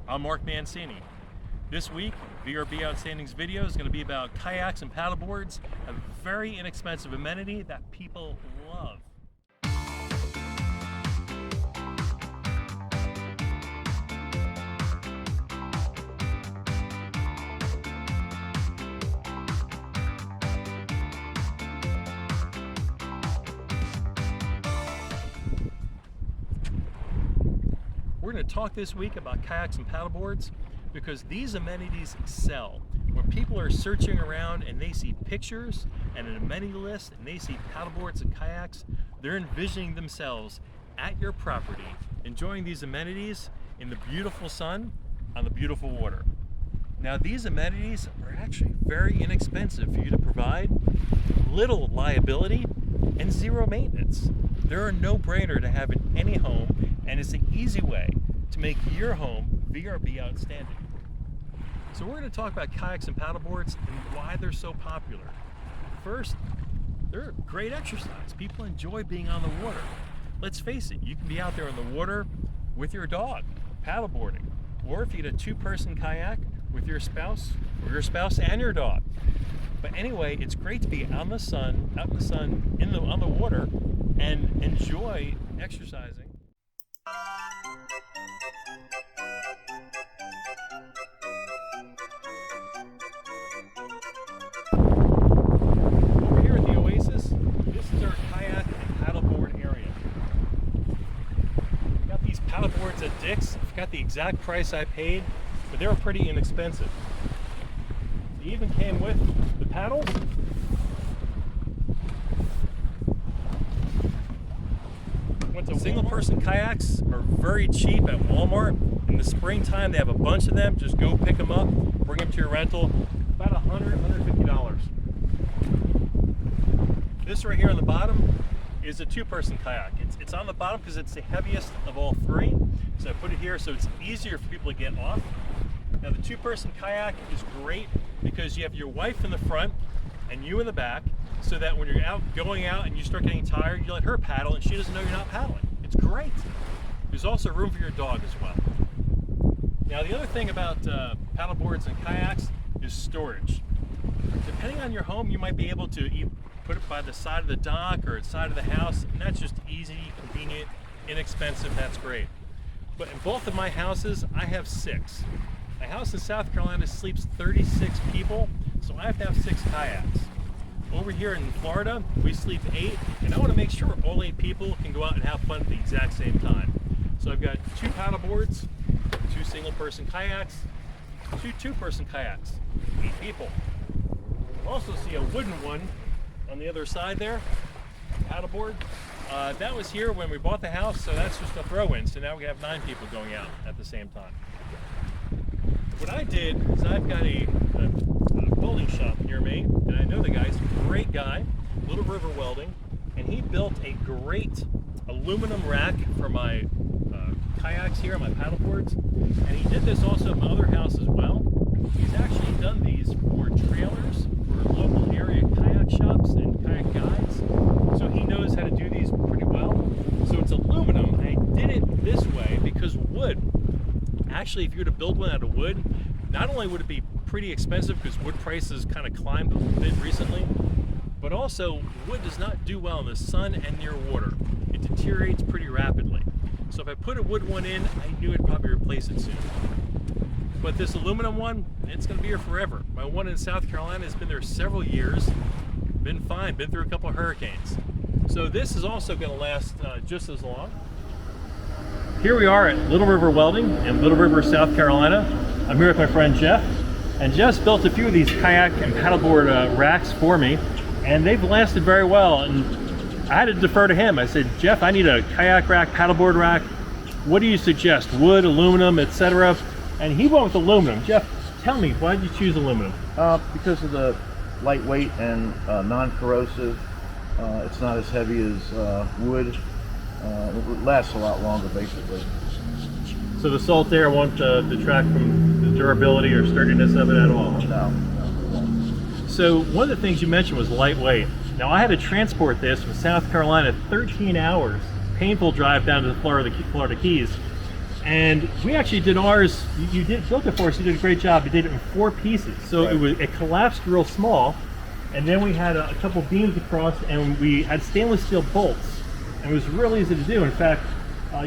I'm Mark Mancini. This week, VRB Outstanding's video is going to be about kayaks and paddleboards, a very inexpensive amenity that people love. We're going to talk this week about kayaks and paddleboards because these amenities sell. When people are searching around and they see pictures and an amenity list and they see paddleboards and kayaks, they're envisioning themselves at your property, enjoying these amenities in the beautiful sun on the beautiful water. Now, these amenities are actually very inexpensive for you to provide, little liability, and zero maintenance. They're a no-brainer to have in any home, and it's an easy way to make your home VRB outstanding. So we're going to talk about kayaks and paddleboards and why they're so popular. First, they're great exercise. People enjoy being on the water. Let's face it, you can be out there on the water with your dog, paddleboarding, or if you get a two-person kayak with your spouse, or your spouse and your dog. But anyway, it's great to be out in the sun, on the water, and enjoy exercising. Over here at the Oasis, this is our kayak and paddleboard area. We got these paddleboards at Dick's. I forgot the exact price I paid, but they were pretty inexpensive. They even came with the paddles. Single-person kayaks are very cheap at Walmart. In the springtime, they have a bunch of them. Just go pick them up, bring them to your rental. About $150. This right here on the bottom is a two-person kayak. It's on the bottom because it's the heaviest of all three. So I put it here so it's easier for people to get off. Now, the two-person kayak is great because you have your wife in the front and you in the back, so that when you're going out and you start getting tired, you let her paddle and she doesn't know you're not paddling. It's great. There's also room for your dog as well. Now, the other thing about paddleboards and kayaks is storage. Depending on your home, you might be able to put it by the side of the dock or side of the house, and that's just easy, convenient, inexpensive. That's great. But in both of my houses, I have 6. My house in South Carolina sleeps 36 people, so I have to have 6 kayaks. Over here in Florida, we sleep 8, and I want to make sure all 8 people can go out and have fun at the exact same time. So I've got 2 paddleboards, 2 single-person kayaks, 2 two-person kayaks, 8 people. You also see a wooden one on the other side there, paddleboard. That was here when we bought the house, so that's just a throw-in. So now we have 9 people going out at the same time. What I did is I've got a welding shop near me, and I know the guy. He's a great guy, Little River Welding, and he built a great aluminum rack for my kayaks here, my paddleboards, and he did this also at my other house as well. He's actually done these for trailers, for local area kayak shops and kayak guides, so he knows how to do these pretty well. So it's aluminum, and I did it this way because wood, actually, if you were to build one out of wood, not only would it be pretty expensive because wood prices kind of climbed a little bit recently, but also wood does not do well in the sun and near water. It deteriorates pretty rapidly. So if I put a wood one in, I knew I'd probably replace it soon. But this aluminum one, it's going to be here forever. My one in South Carolina has been there several years, been fine, been through a couple of hurricanes. So this is also going to last just as long. Here we are at Little River Welding in Little River, South Carolina. I'm here with my friend Jeff, and Jeff's built a few of these kayak and paddleboard racks for me, and they've lasted very well. And I had to defer to him. I said, Jeff, I need a kayak rack, paddleboard rack. What do you suggest? Wood, aluminum, etc. And he went with aluminum. Jeff, tell me, why did you choose aluminum? Because of the lightweight and non-corrosive. It's not as heavy as wood. It lasts a lot longer, basically. So the salt there won't detract from the durability or sturdiness of it at all? No. So one of the things you mentioned was lightweight. Now I had to transport this from South Carolina 13 hours, painful drive down to the Florida Keys, And we actually did ours, you built it for us, you did a great job. You did it in 4 pieces. So it collapsed real small, and then we had a couple beams across, and we had stainless steel bolts. And it was really easy to do. In fact,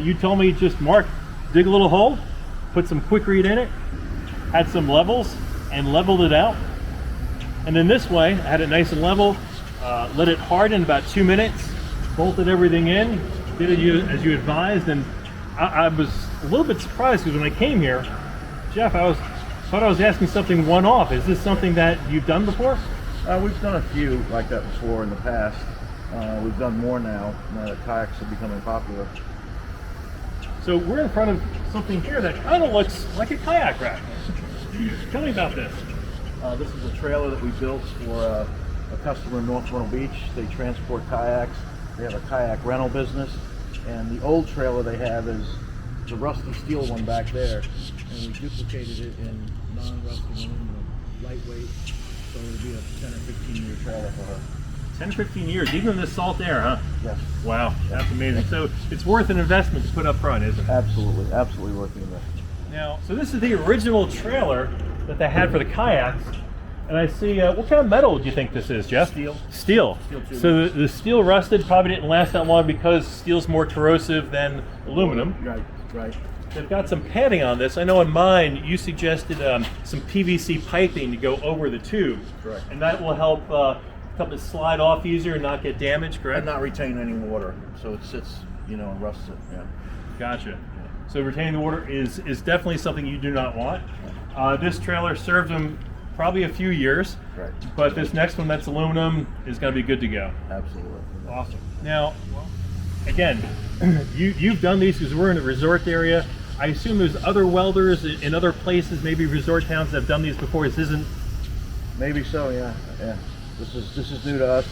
you told me just, Mark, dig a little hole, put some quick-read in it, had some levels, and leveled it out. And then this way, I had it nice and level, let it harden about 2 minutes, bolted everything in, did it as you advised, and I was a little bit surprised because when I came here, Jeff, thought I was asking something one-off. Is this something that you've done before? We've done a few like that before in the past. We've done more now that kayaks are becoming popular. So we're in front of something here that kind of looks like a kayak rack. Tell me about this. This is a trailer that we built for a customer in North Myrtle Beach. They transport kayaks. They have a kayak rental business. And the old trailer they have is the rusty steel one back there. And we duplicated it in non-rusty aluminum, lightweight. So it'll be a 10 or 15 year trailer for her. 10 or 15 years, even in the salt air, huh? Yes. Wow, that's amazing. So it's worth an investment to put up front, isn't it? Absolutely, absolutely worth the investment. Now, so this is the original trailer that they had for the kayaks. And I see, what kind of metal do you think this is, Jeff? Steel. Steel. So the steel rusted, probably didn't last that long because steel's more corrosive than aluminum. Right. They've got some padding on this. I know in mine, you suggested some PVC piping to go over the tube. Correct. And that will help help it slide off easier and not get damaged, correct? And not retain any water, so it sits, and rusts it, yeah. Gotcha. So retaining the water is definitely something you do not want. This trailer served them probably a few years, Right. But this next one that's aluminum is going to be good to go. Absolutely. Awesome. Now, again, you've done these because we're in a resort area. I assume there's other welders in other places, maybe resort towns that have done these before. This isn't. Maybe so, yeah. This is new to us.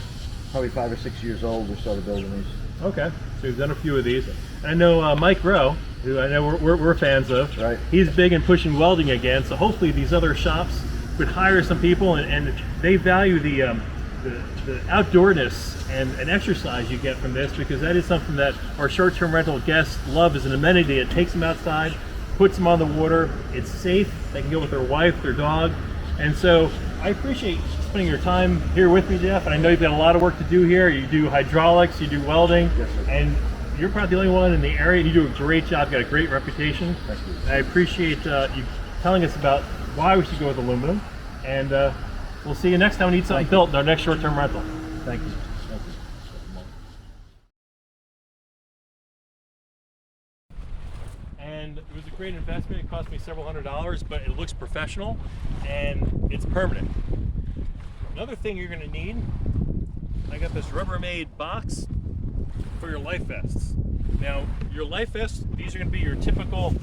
Probably 5 or 6 years old. We started building these. Okay, so we've done a few of these. I know Mike Rowe, who I know we're fans of. Right. He's big in pushing welding again. So hopefully these other shops could hire some people, and they value the outdoorness and exercise you get from this, because that is something that our short-term rental guests love as an amenity. It takes them outside, puts them on the water. It's safe. They can go with their wife, their dog, and so I appreciate spending your time here with me, Jeff. And I know you've got a lot of work to do here. You do hydraulics, you do welding, Yes, sir. and you're probably the only one in the area. You do a great job. You've got a great reputation. Thank you. And I appreciate you telling us about why we should go with aluminum. And we'll see you next time we need something built in our next short-term rental. Thank you. And it was a great investment. It cost me several $100s, but it looks professional and it's permanent. Another thing you're going to need, I got this Rubbermaid box for your life vests. Now, your life vests, these are going to be your typical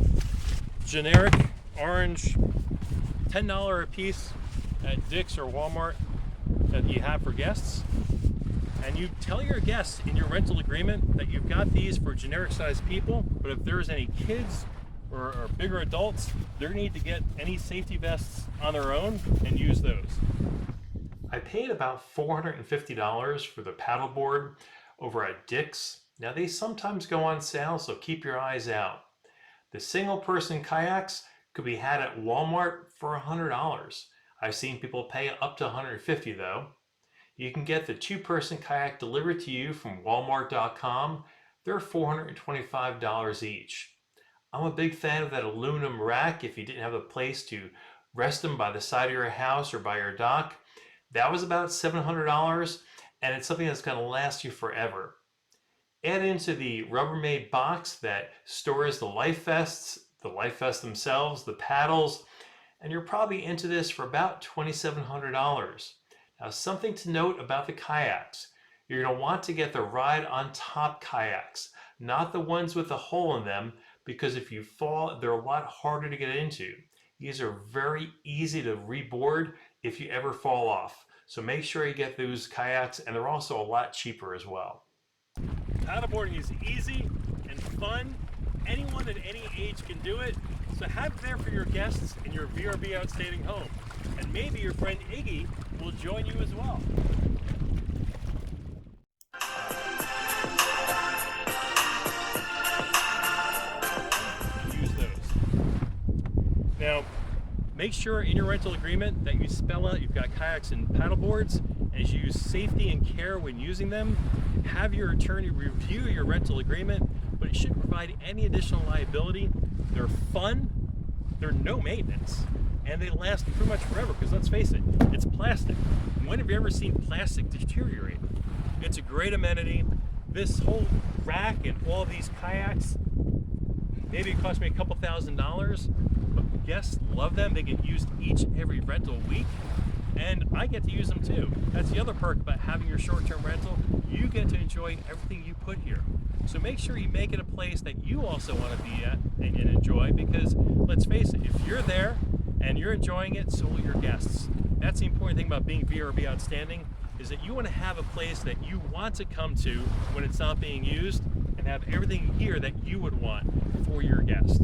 generic orange $10 a piece at Dick's or Walmart that you have for guests. And you tell your guests in your rental agreement that you've got these for generic sized people, but if there's any kids or bigger adults, they need to get any safety vests on their own and use those. I paid about $450 for the paddleboard over at Dick's. Now they sometimes go on sale, so keep your eyes out. The single person kayaks could be had at Walmart for $100. I've seen people pay up to $150 though. You can get the 2-person kayak delivered to you from walmart.com. They're $425 each. I'm a big fan of that aluminum rack if you didn't have a place to rest them by the side of your house or by your dock. That was about $700, and it's something that's going to last you forever. Add into the Rubbermaid box that stores the life vests themselves, the paddles, and you're probably into this for about $2,700. Now, something to note about the kayaks. You're going to want to get the ride on top kayaks, not the ones with a hole in them, because if you fall, they're a lot harder to get into. These are very easy to reboard if you ever fall off. So make sure you get those kayaks, and they're also a lot cheaper as well. Paddleboarding is easy and fun. Anyone at any age can do it. So have it there for your guests in your VRB Outstanding home. And maybe your friend Iggy will join you as well. Use the Now, make sure in your rental agreement that you spell out you've got kayaks and paddleboards, and as you use safety and care when using them. Have your attorney review your rental agreement, but it shouldn't provide any additional liability. They're fun, they're no maintenance, and they last pretty much forever, because let's face it, it's plastic. When have you ever seen plastic deteriorate? It's a great amenity. This whole rack and all these kayaks, maybe it cost me a couple $1,000s, but guests love them. They get used each and every rental week, and I get to use them too. That's the other perk about having your short-term rental. You get to enjoy everything you put here. So make sure you make it a place that you also want to be at and enjoy, because let's face it, if you're there and you're enjoying it, so will your guests. That's the important thing about being VRB Outstanding, is that you want to have a place that you want to come to when it's not being used, and have everything here that you would want for your guests.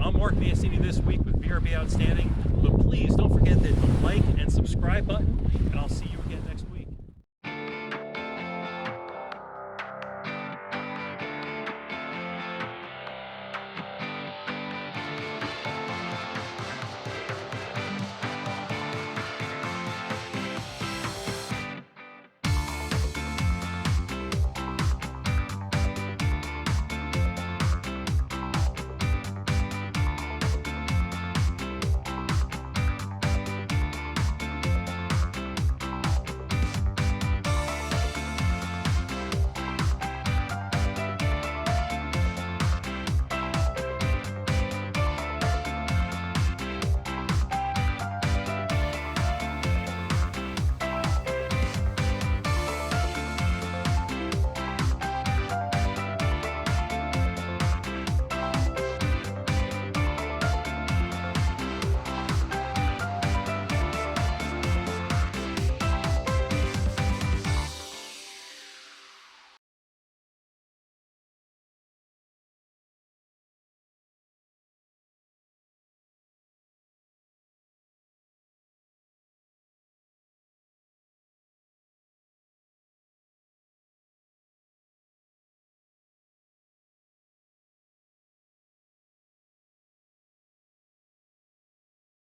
I'm Mark Viasini this week with VRB Outstanding, but please don't forget that the like and subscribe button, and I'll see you